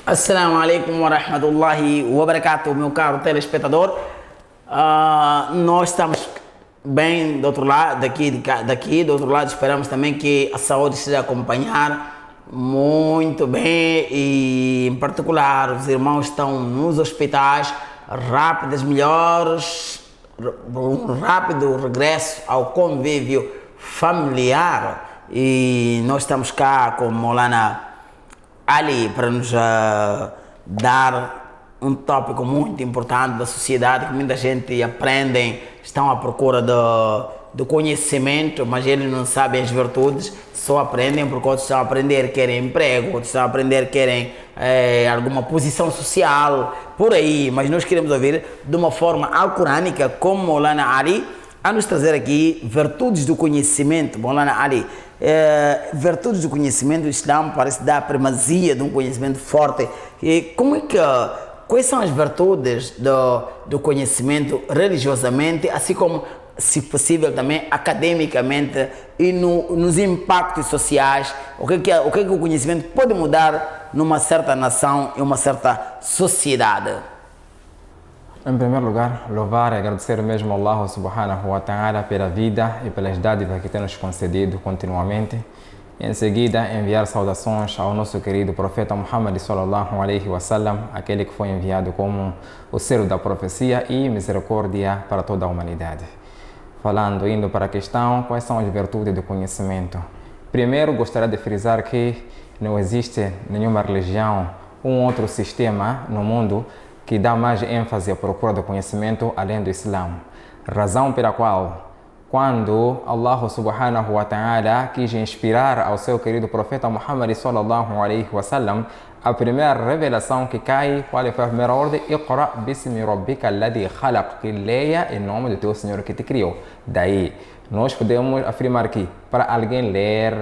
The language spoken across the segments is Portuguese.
Assalamu alaikum wa rahmatullahi wa barakatuh, meu caro telespectador. Nós estamos bem do outro lado, daqui do outro lado. Esperamos também que a saúde esteja a acompanhar muito bem e, em particular, os irmãos estão nos hospitais, rápidas melhores, um rápido regresso ao convívio familiar. E nós estamos cá com Maulana Ali para nos dar um tópico muito importante da sociedade, que muita gente aprende, estão à procura do conhecimento, mas eles não sabem as virtudes, só aprendem porque outros estão a aprender, querem emprego, outros estão a aprender, querem alguma posição social, por aí. Mas nós queremos ouvir de uma forma alcorânica, como Maulana Ali, a nos trazer aqui virtudes do conhecimento. Maulana Ali, virtudes do conhecimento, o Islã parece dar a primazia de um conhecimento forte. E quais são as virtudes do conhecimento religiosamente, assim como, se possível, também academicamente e nos impactos sociais? O que o conhecimento pode mudar numa certa nação e uma certa sociedade? Em primeiro lugar, louvar e agradecer mesmo ao Allah subhanahu wa ta'ala pela vida e pelas dádivas que tem nos concedido continuamente. Em seguida, enviar saudações ao nosso querido profeta Muhammad sallallahu alaihi wasallam, aquele que foi enviado como o selo da profecia e misericórdia para toda a humanidade. Indo para a questão, quais são as virtudes do conhecimento? Primeiro, gostaria de frisar que não existe nenhuma religião, outro sistema no mundo que dá mais ênfase à procura do conhecimento além do Islã. Razão pela qual, quando Allah subhanahu wa ta'ala quis inspirar ao seu querido profeta Muhammad sallallahu alaihi wasallam, a primeira revelação que cai, qual foi a primeira ordem? Iqra bismi rabbika alladhi khalaq, que leia em nome do teu Senhor que te criou. Daí, nós podemos afirmar que para alguém ler,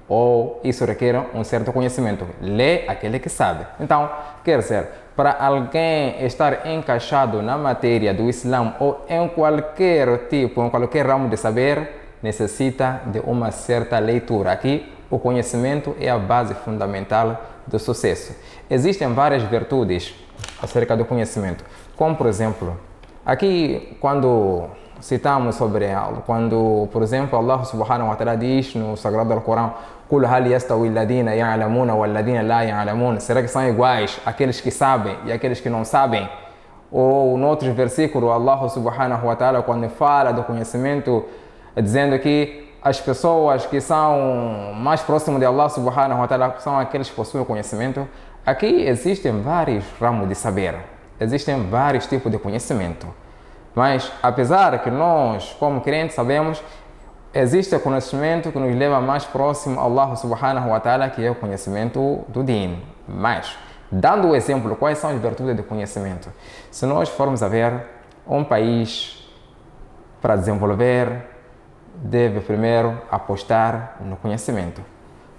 ou isso requer um certo conhecimento. Lê aquele que sabe. Então, quer dizer, para alguém estar encaixado na matéria do Islã ou em qualquer tipo, em qualquer ramo de saber, necessita de uma certa leitura. Aqui, o conhecimento é a base fundamental do sucesso. Existem várias virtudes acerca do conhecimento, como, por exemplo, aqui, quando citamos sobre algo, quando, por exemplo, Allah subhanahu wa ta'ala diz no Sagrado Alcorão: "Qul hal yastawi alladhina ya'lamuna wal ladhina la ya'lamun", será que são iguais aqueles que sabem e aqueles que não sabem? Ou, em outros versículos, Allah subhanahu wa ta'ala, quando fala do conhecimento, dizendo que as pessoas que são mais próximas de Allah subhanahu wa ta'ala são aqueles que possuem conhecimento. Aqui existem vários ramos de saber, existem vários tipos de conhecimento. Mas, apesar que nós, como crentes, sabemos, existe o conhecimento que nos leva mais próximo a Allah subhanahu wa ta'ala, que é o conhecimento do Din. Mas, dando o exemplo, quais são as virtudes do conhecimento? Se nós formos a ver, um país, para desenvolver, deve primeiro apostar no conhecimento.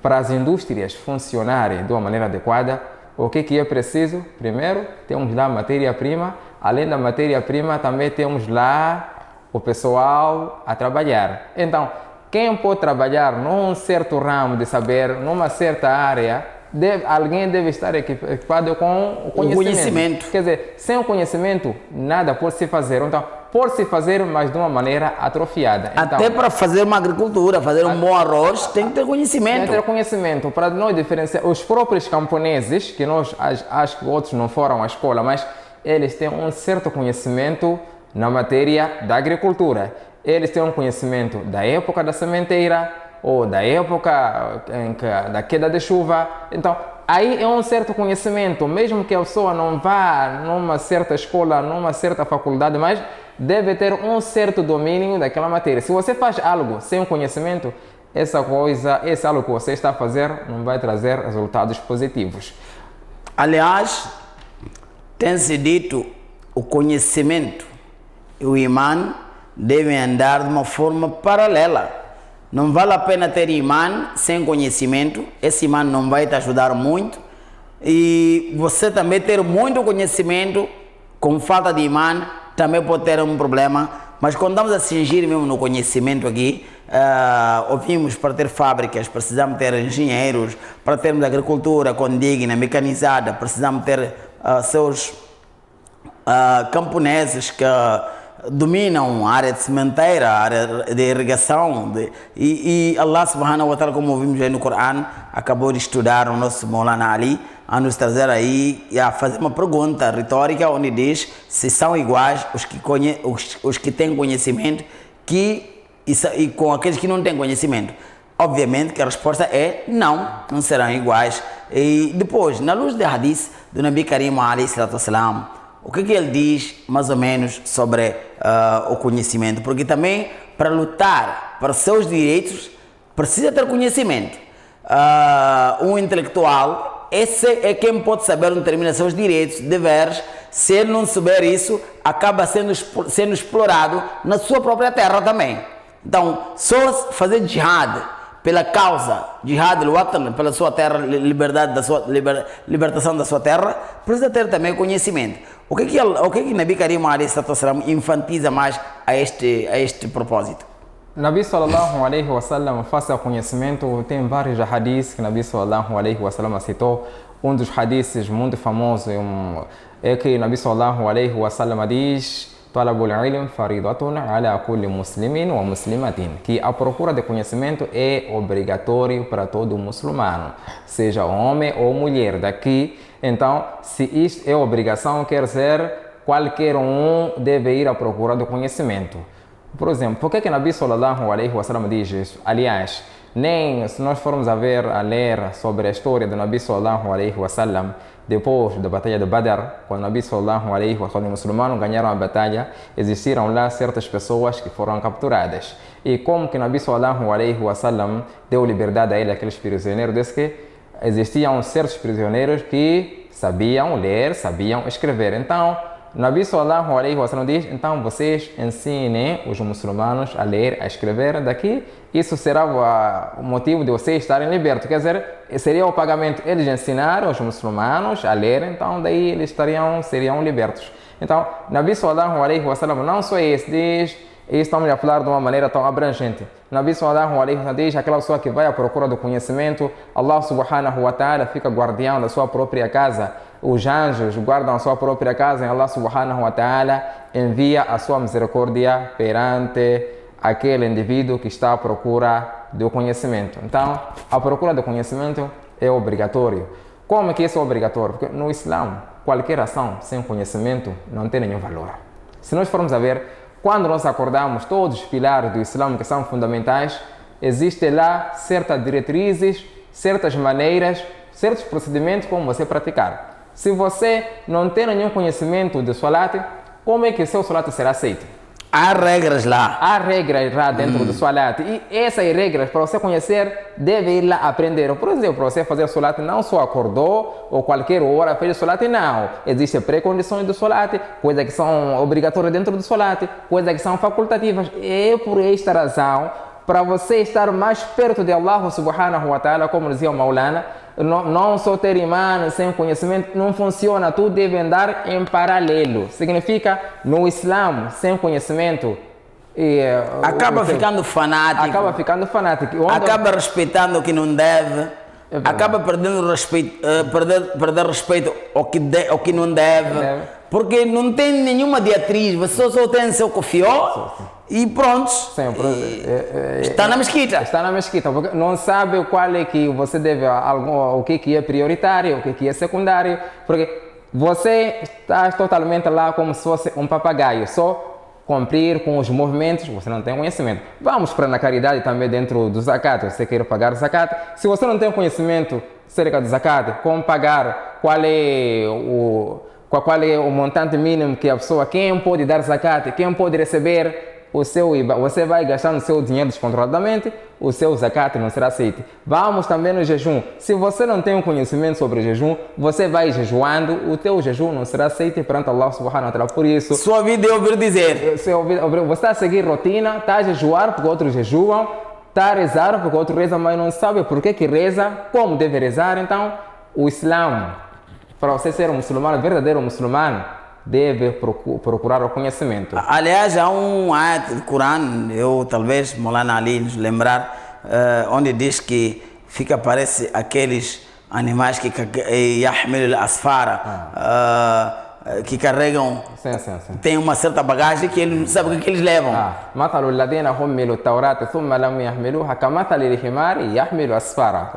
Para as indústrias funcionarem de uma maneira adequada, o que é preciso? Primeiro, temos lá a matéria-prima. Além da matéria-prima, também temos lá o pessoal a trabalhar. Então, quem pode trabalhar num certo ramo de saber, numa certa área, alguém deve estar equipado com o conhecimento. Quer dizer, sem o conhecimento, nada pode se fazer. Então, pode se fazer, mas de uma maneira atrofiada. Então, até para fazer uma agricultura, fazer um bom arroz, tem que ter conhecimento. Tem que ter conhecimento. Para nós diferenciar, os próprios camponeses, que nós acho que outros não foram à escola, mas eles têm um certo conhecimento na matéria da agricultura. Eles têm um conhecimento da época da sementeira ou da época da queda de chuva. Então, aí é um certo conhecimento, mesmo que a pessoa não vá numa certa escola, numa certa faculdade, mas deve ter um certo domínio daquela matéria. Se você faz algo sem conhecimento, esse algo que você está a fazer não vai trazer resultados positivos. Aliás, tem-se dito, o conhecimento e o imã devem andar de uma forma paralela. Não vale a pena ter imã sem conhecimento, esse imã não vai te ajudar muito. E você também ter muito conhecimento com falta de imã também pode ter um problema Mas quando estamos a cingir mesmo no conhecimento aqui, ouvimos para ter fábricas, precisamos ter engenheiros, para termos agricultura condigna, mecanizada, precisamos ter seus camponeses que dominam a área de sementeira, a área de irrigação, e Allah subhanahu wa ta'ala, como ouvimos aí no Corão, acabou de estudar o nosso Maulana Ali, a nos trazer aí e a fazer uma pergunta retórica onde diz se são iguais os que têm conhecimento e com aqueles que não têm conhecimento. Obviamente que a resposta é não serão iguais. E depois, na luz do hadith do Nabi Karim alayhi salatu wassalam, o que ele diz mais ou menos sobre o conhecimento? Porque também para lutar para seus direitos precisa ter conhecimento. Um intelectual, esse é quem pode saber onde termina seus direitos, deveres. Se ele não souber isso, acaba sendo explorado na sua própria terra também. Então, só fazer jihad pela causa, jihad al-watan, pela sua terra, liberdade da sua libertação da sua terra, precisa ter também conhecimento. O que Nabi Karim alayhi salatu wassalam enfatiza mais a este propósito? Nabi sallallahu alaihi wasallam, face ao conhecimento, tem vários hadiths que Nabi sallallahu alaihi wasallam citou. Um dos hadiths muito famosos é que Nabi sallallahu alaihi wasallam diz: "Talabul ilm faridatun ala kulli muslimin wa muslimatin", que a procura de conhecimento é obrigatório para todo muçulmano, seja homem ou mulher. Daqui, então, se isto é obrigação, quer dizer, qualquer um deve ir à procura do conhecimento. Por exemplo, por que Nabi sallallahu alaihi wasallam diz isso? Aliás, nem se nós formos a ler sobre a história do Nabi sallallahu alaihi wasallam, depois da batalha de Badr, quando Nabi sallallahu alaihi wasallam, os muçulmanos ganharam a batalha, existiram lá certas pessoas que foram capturadas. E como que Nabi sallallahu alaihi wasallam deu liberdade a ele, aqueles prisioneiros, disse que existiam certos prisioneiros que sabiam ler, sabiam escrever. Então, Nabi sallallahu alaihi wasallam diz: então vocês ensinem os muçulmanos a ler, a escrever. Daqui, isso será o motivo de vocês estarem libertos. Quer dizer, seria o pagamento. Eles ensinaram os muçulmanos a ler, então daí eles seriam libertos. Então, Nabi sallallahu alaihi wasallam não só isso diz, e estamos a falar de uma maneira tão abrangente. Nabi sallallahu alaihi wasallam diz: aquela pessoa que vai à procura do conhecimento, Allah subhanahu wa ta'ala fica guardião da sua própria casa. Os anjos guardam a sua própria casa e Allah subhanahu wa ta'ala envia a sua misericórdia perante aquele indivíduo que está à procura do conhecimento. Então, a procura do conhecimento é obrigatório. Como é que isso é obrigatório? Porque no Islã, qualquer ação sem conhecimento não tem nenhum valor. Se nós formos a ver, quando nós acordamos, todos os pilares do Islã que são fundamentais, existem lá certas diretrizes, certas maneiras, certos procedimentos como você praticar. Se você não tem nenhum conhecimento de Salat, como é que seu Salat será aceito? Há regras lá. Há regras lá dentro do Salat. E essas regras, para você conhecer, deve ir lá aprender. Por exemplo, para você fazer Salat, não só acordou ou qualquer hora fez Salat, não. Existem pré-condições do Salat, coisas que são obrigatórias dentro do Salat, coisas que são facultativas. É por esta razão, para você estar mais perto de Allah subhanahu wa ta'ala, como dizia o Maulana, não só ter imã sem conhecimento não funciona, tudo deve andar em paralelo. Significa, no Islã, sem conhecimento, acaba ficando fanático. Acaba ficando fanático. Acaba respeitando o que não deve. Acaba perdendo respeito, perder respeito ao que não deve. Porque não tem nenhuma diatriz, você só tem seu cofió e pronto. Está na mesquita. Está na mesquita, porque não sabe qual é que você deve, o que é prioritário, o que é secundário, porque você está totalmente lá como se fosse um papagaio, só cumprir com os movimentos, você não tem conhecimento. Vamos para na caridade também dentro do zakat, você quer pagar zakat, se você não tem conhecimento acerca do zakat, como pagar, qual é o montante mínimo que a pessoa, quem pode dar zakat, quem pode receber o seu IBA, você vai gastando seu dinheiro descontroladamente, o seu zakat não será aceito. Vamos também no jejum. Se você não tem um conhecimento sobre jejum, você vai jejuando, o teu jejum não será aceito perante Allah subhanahu wa ta'ala. Por isso, sua vida é ouvir dizer. Você está a seguir rotina, está a jejuar porque outros jejuam, está a rezar porque outros rezam, mas não sabe por que reza, como deve rezar. Então, o Islã, para você ser um muçulmano, verdadeiro muçulmano, deve procurar o conhecimento. Aliás, há um ayat do Corão, eu talvez Maulana Ali nos lembrar, onde diz que parece aqueles animais que yahmil al-asfara, que carregam, sim. tem uma certa bagagem que ele não sabe o que eles levam. مثل الذين حملوا التوراة ثم لم يحملوها كمثل الحمار يحمل أسفارا.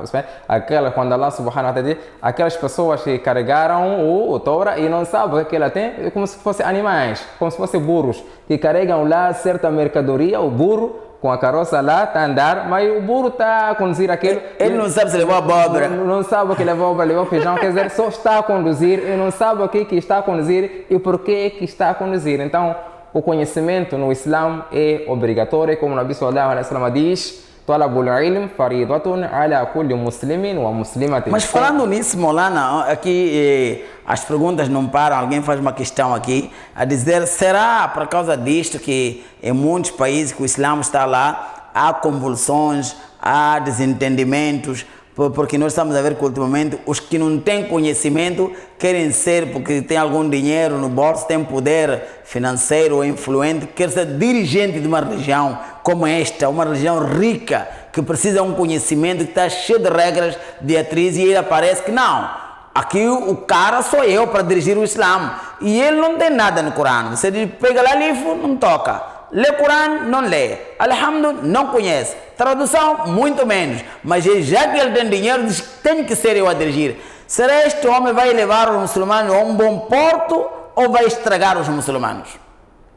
Quando Allah subhanahu wa ta'ala diz, aquelas pessoas que carregaram o Torá e não sabem o que ela tem, é como se fossem animais, como se fossem burros, que carregam lá certa mercadoria, o burro com a carroça lá, está a andar, mas o burro está a conduzir aquilo. Ele não sabe se levou abóbora. Não sabe o que levou abóbora, levou feijão, quer dizer, só está a conduzir e não sabe o que está a conduzir e por que está a conduzir. Então, o conhecimento no Islã é obrigatório, como o Nabi sallallahu alaihi wasallam diz, طلب العلم فريضة على كل مسلم ومسلمة. Mas falando nisso, Maulana, aqui as perguntas não param, alguém faz uma questão aqui, a dizer, será por causa disto que em muitos países que o Islã está lá, há convulsões, há desentendimentos, porque nós estamos a ver que ultimamente os que não têm conhecimento querem ser, porque tem algum dinheiro no bolso, tem poder financeiro ou influente, quer ser dirigente de uma religião como esta, uma religião rica, que precisa de um conhecimento, que está cheio de regras, de atriz, e ele aparece que não, aqui o cara sou eu para dirigir o Islã, e ele não tem nada no Corão. Você diz, pega lá livro, não toca. Lê Corão, não lê. Alhamdulillah, não conhece. Tradução, muito menos. Mas já que ele tem dinheiro, diz que tem que ser eu a dirigir. Será este homem vai levar os muçulmanos a um bom porto ou vai estragar os muçulmanos?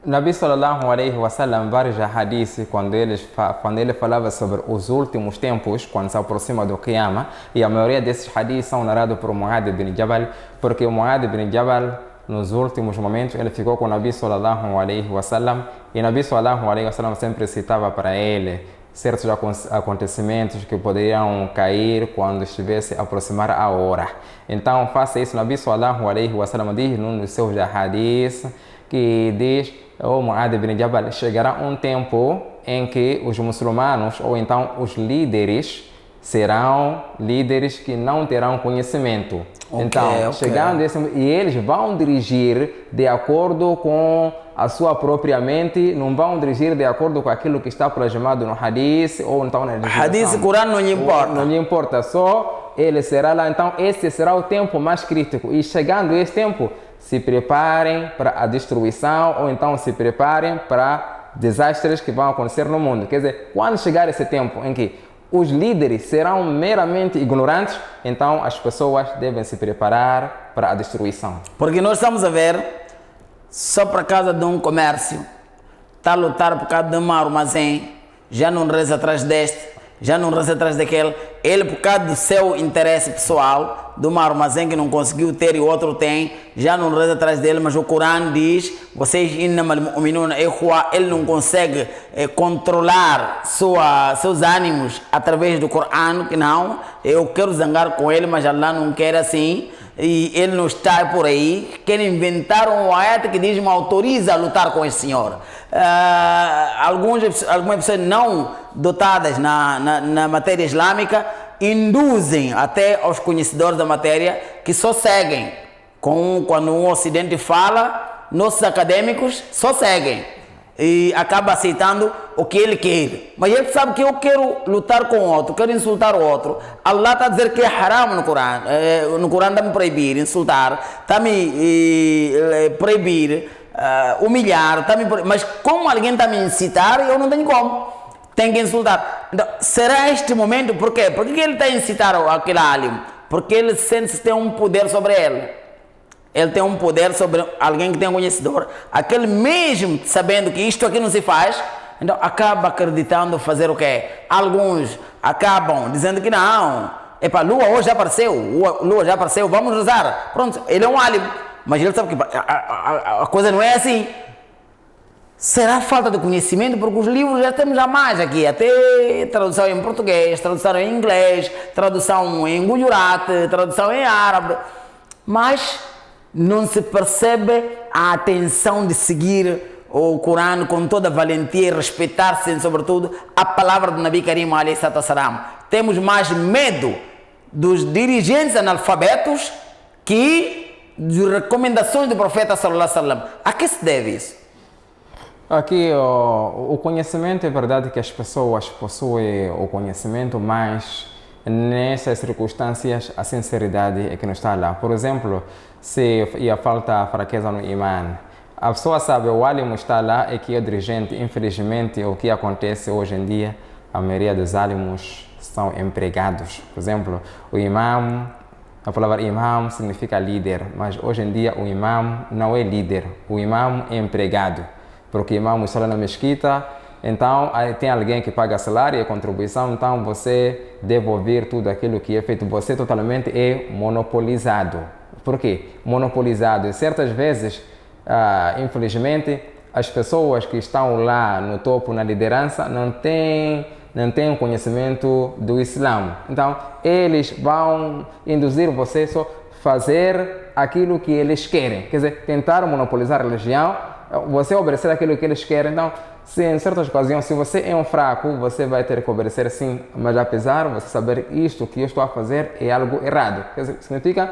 Nabi sallallahu alaihi wasallam, vários hadiths, quando ele falava sobre os últimos tempos, quando se aproxima do Qiyamah, e a maioria desses hadiths são narrados por Mu'adh ibn Jabal, porque o Mu'adh ibn Jabal, nos últimos momentos, ele ficou com o Nabi sallallahu alaihi wasallam, e o Nabi sallallahu alaihi wasallam sempre citava para ele certos acontecimentos que poderiam cair quando estivesse a aproximar a hora. Então, faça isso. O Nabi sallallahu alaihi wasallam diz num dos seus hadiths, que diz, o Mu'adh ibn Jabal, chegará um tempo em que os muçulmanos, ou então os líderes, serão líderes que não terão conhecimento. Então, chegando esse, e eles vão dirigir de acordo com a sua própria mente, não vão dirigir de acordo com aquilo que está plasmado no hadith ou então na legislação. Hadith, Corão não lhe importa. Não lhe importa, só ele será lá. Então, esse será o tempo mais crítico. E chegando esse tempo, se preparem para a destruição ou então se preparem para desastres que vão acontecer no mundo. Quer dizer, quando chegar esse tempo em que os líderes serão meramente ignorantes, então as pessoas devem se preparar para a destruição. Porque nós estamos a ver, só por causa de um comércio, está a lutar por causa de um armazém, já não reza atrás deste, já não reza atrás daquele, ele por causa do seu interesse pessoal, de um armazém que não conseguiu ter e o outro tem, já não reza atrás dele, mas o Corão diz, vocês ele não consegue controlar seus ânimos através do Corão, que não, eu quero zangar com ele, mas Allah não quer assim, e ele não está por aí, querem inventar um ayat que diz, me autoriza a lutar com esse senhor. Algumas pessoas não dotadas na matéria islâmica induzem até aos conhecedores da matéria que só seguem. Quando um ocidente fala, nossos acadêmicos só seguem e acaba aceitando o que ele quer. Mas ele sabe que eu quero lutar com o outro, quero insultar o outro. Allah está a dizer que é haram no Corão. No Corão está me proibir insultar, está me proibir humilhar, mas como alguém está me incitar, eu não tenho como. Tem que insultar. Então, será este momento? Por quê? Por que ele está a incitar aquele alim? Porque ele sente que tem um poder sobre ele. Ele tem um poder sobre alguém que tem um conhecedor. Aquele mesmo sabendo que isto aqui não se faz, então acaba acreditando fazer o quê? Alguns acabam dizendo que não. Epa, Lua hoje já apareceu, vamos rezar. Pronto, ele é um alim. Mas ele sabe que a coisa não é assim. Será falta de conhecimento? Porque os livros já temos a mais aqui, até tradução em português, tradução em inglês, tradução em Gujarati, tradução em árabe, mas não se percebe a atenção de seguir o Corão com toda a valentia e respeitar-se, sobretudo, a palavra do Nabi Karim alayhi salatu wassalam. Temos mais medo dos dirigentes analfabetos que de recomendações do profeta sallallahu alaihi wasallam. A que se deve isso? Aqui, o conhecimento, é verdade que as pessoas possuem o conhecimento, mas nessas circunstâncias a sinceridade é que não está lá. Por exemplo, se ia falta fraqueza no imã, a pessoa sabe, o álimo está lá e que é dirigente. Infelizmente, o que acontece hoje em dia, a maioria dos álimos são empregados. Por exemplo, o imã, a palavra imam significa líder, mas hoje em dia o imam não é líder, o imam é empregado. Porque o imam está lá na mesquita, então tem alguém que paga salário e contribuição, então você deve ouvir tudo aquilo que é feito. Você totalmente é monopolizado. Por quê? Monopolizado. E certas vezes, infelizmente, as pessoas que estão lá no topo, na liderança, não têm conhecimento do Islã. Então, eles vão induzir você só fazer aquilo que eles querem. Quer dizer, tentar monopolizar a religião, você obedecer aquilo que eles querem. Então, se em certas ocasiões, se você é um fraco, você vai ter que obedecer sim, mas apesar de você saber isto que eu estou a fazer é algo errado. Quer dizer, significa,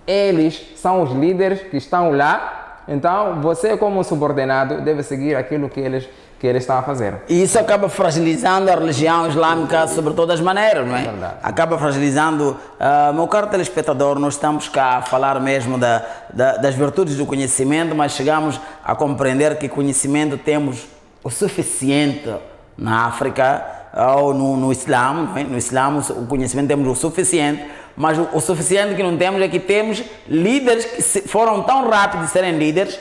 eles são os líderes que estão lá, então você como subordinado deve seguir aquilo que eles estão a fazer. E isso acaba fragilizando a religião islâmica sobre todas as maneiras, não é? Verdade. Acaba fragilizando. Meu caro telespectador, nós estamos cá a falar mesmo das virtudes do conhecimento, mas chegamos a compreender que conhecimento temos o suficiente na África ou no Islã, não é? No Islã o conhecimento temos o suficiente, mas o suficiente que não temos é que temos líderes que foram tão rápidos de serem líderes,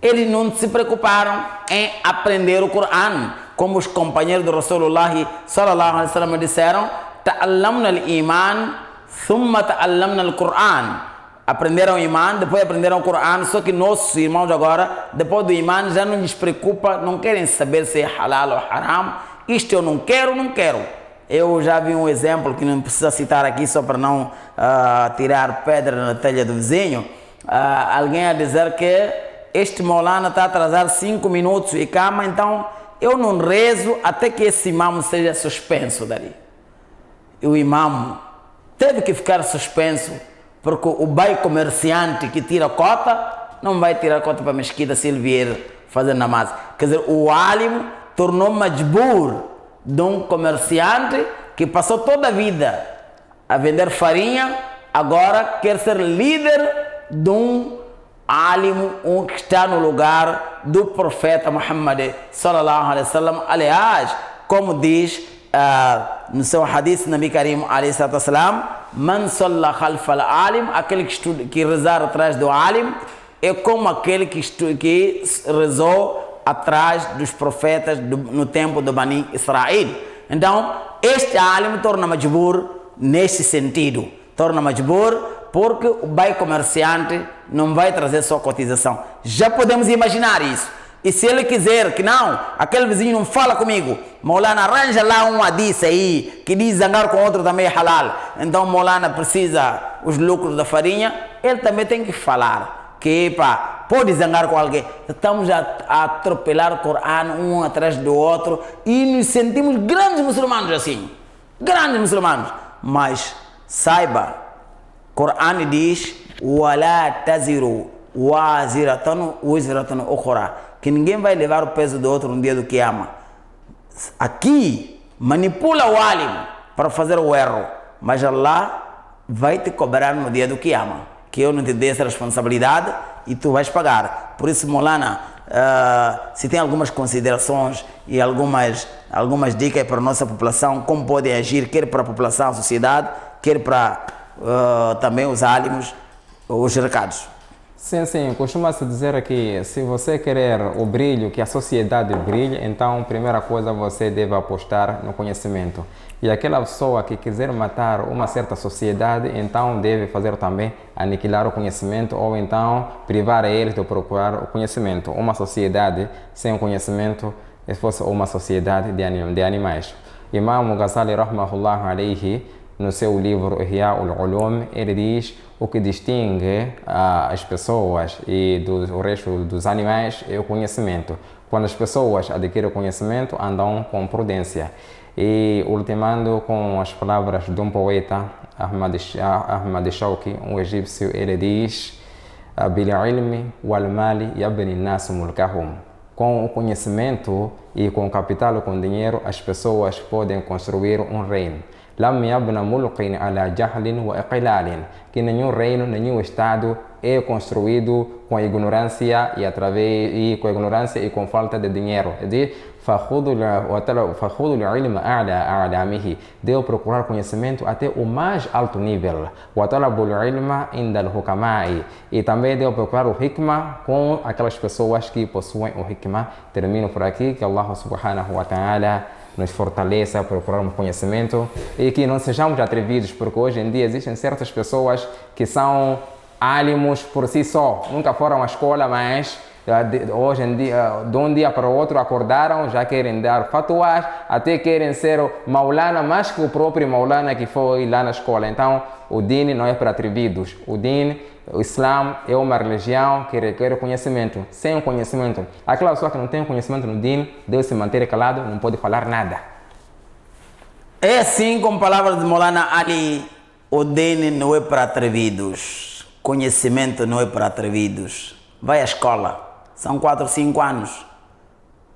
eles não se preocuparam em aprender o Corão, como os companheiros do Rasulullah sallallahu alaihi wasallam disseram: ta'allamna al-iman, thumma ta'allamna al-Quran. Aprenderam o imã, depois aprenderam o Corão, só que nossos irmãos agora, depois do imã, já não lhes preocupa, não querem saber se é halal ou haram. Isto eu não quero. Eu já vi um exemplo que não precisa citar aqui só para não tirar pedra na telha do vizinho. Alguém a dizer que este Maulana está a atrasar 5 minutos e calma, então eu não rezo até que esse imã seja suspenso dali. E o imã teve que ficar suspenso, porque o bai comerciante que tira cota, não vai tirar cota para a mesquita se ele vier fazer namaz. Quer dizer, o álimo tornou majbur de um comerciante que passou toda a vida a vender farinha, agora quer ser líder de um álimo, que está no lugar do profeta Muhammad sallallahu alaihi wasallam. Aliás, como diz no seu hadith Nabi Karim alaihi salatu wasalam, man salla khalfa al-alim, aquele que rezar atrás do alim é como aquele que rezou atrás dos profetas no tempo do Bani Israel. Então, este alim torna majbur nesse sentido, torna majbur porque o bai comerciante não vai trazer só cotização. Já podemos imaginar isso. E se ele quiser que não, aquele vizinho não fala comigo, Maulana arranja lá um hadith aí que diz zangar com outro também é halal. Então Maulana precisa os lucros da farinha, ele também tem que falar que pode zangar com alguém. Estamos a atropelar o Corão um atrás do outro e nos sentimos grandes muçulmanos assim. Grandes muçulmanos. Mas saiba, Corão diz: "Wala taziru waziratan wizratan ukhra", que ninguém vai levar o peso do outro no dia do Qiyama. Aqui manipula o alim para fazer o erro, mas Allah vai te cobrar no dia do Qiyama, que eu não te dei essa responsabilidade e tu vais pagar. Por isso, Maulana, se tem algumas considerações e algumas dicas para a nossa população, como podem agir, quer para a população, a sociedade, quer para também os álimos, os recados. Sim, costuma-se dizer que se você querer o brilho, que a sociedade brilhe, então, primeira coisa, você deve apostar no conhecimento. E aquela pessoa que quiser matar uma certa sociedade, então deve fazer também aniquilar o conhecimento ou então privar eles de procurar o conhecimento. Uma sociedade sem conhecimento é fosse uma sociedade de animais. Imam Ghazali rahmahullah alayhi, no seu livro Ihya ul-Ulum, ele diz: o que distingue as pessoas e o resto dos animais é o conhecimento. Quando as pessoas adquirem conhecimento, andam com prudência. E ultimando com as palavras de um poeta, Ahmad Shawqi, um egípcio, ele diz: بالعلم والمال يبني الناس ملكهم. Com o conhecimento e com o capital, com o dinheiro, as pessoas podem construir um reino. لم يبنى ملك على جهل وإقلال. Que nenhum reino, nenhum estado é construído com ignorância e com falta de dinheiro. فخذوا العلم أعلى أعلامه. Deu procurar conhecimento até o mais alto nível. وطلبوا العلم عند الحكماء. E também deu procurar o hikmah com aquelas pessoas que possuem o hikmah. Termino por aqui, que Allah subhanahu wa ta'ala nos fortaleça a procurarmos conhecimento e que não sejamos atrevidos, porque hoje em dia existem certas pessoas que são álimos por si só, nunca foram à escola, mas hoje em dia, de um dia para o outro, acordaram, já querem dar fatwas, até querem ser o Maulana mais que o próprio Maulana que foi lá na escola. Então, o Din não é para atrevidos. O Din, o Islã, é uma religião que requer conhecimento. Sem o conhecimento, aquela pessoa que não tem conhecimento no Din, deve se manter calado, não pode falar nada. É assim, com palavras de Maulana Ali, o Din não é para atrevidos. Conhecimento não é para atrevidos. Vai à escola. São 4, 5 anos,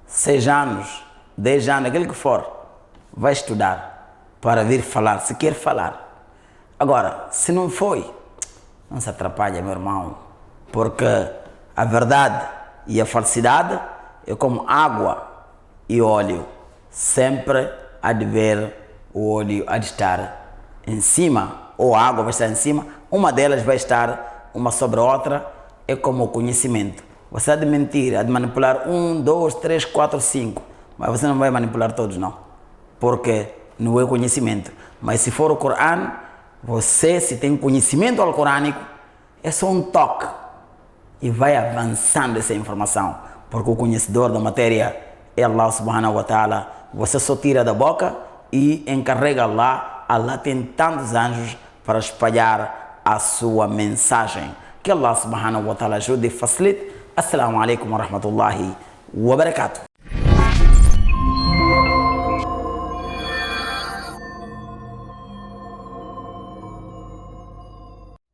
6 anos, 10 anos, aquele que for. Vai estudar para vir falar, se quer falar. Agora, se não foi, não se atrapalha, meu irmão, porque a verdade e a falsidade é como água e óleo. Sempre há de ver o óleo, há de estar em cima, ou a água vai estar em cima, uma delas vai estar uma sobre a outra, é como o conhecimento. Você há de mentir, há de manipular 1, 2, 3, 4, 5, mas você não vai manipular todos, não, porque não é conhecimento. Mas se for o Corão, você, se tem conhecimento alcorânico, é só um toque e vai avançando essa informação, porque o conhecedor da matéria é Allah subhanahu wa ta'ala. Você só tira da boca e encarrega Allah. Allah tem tantos anjos para espalhar a sua mensagem. Que Allah subhanahu wa ta'ala ajude e facilite. Assalamu alaikum wa rahmatullahi wa barakatuh.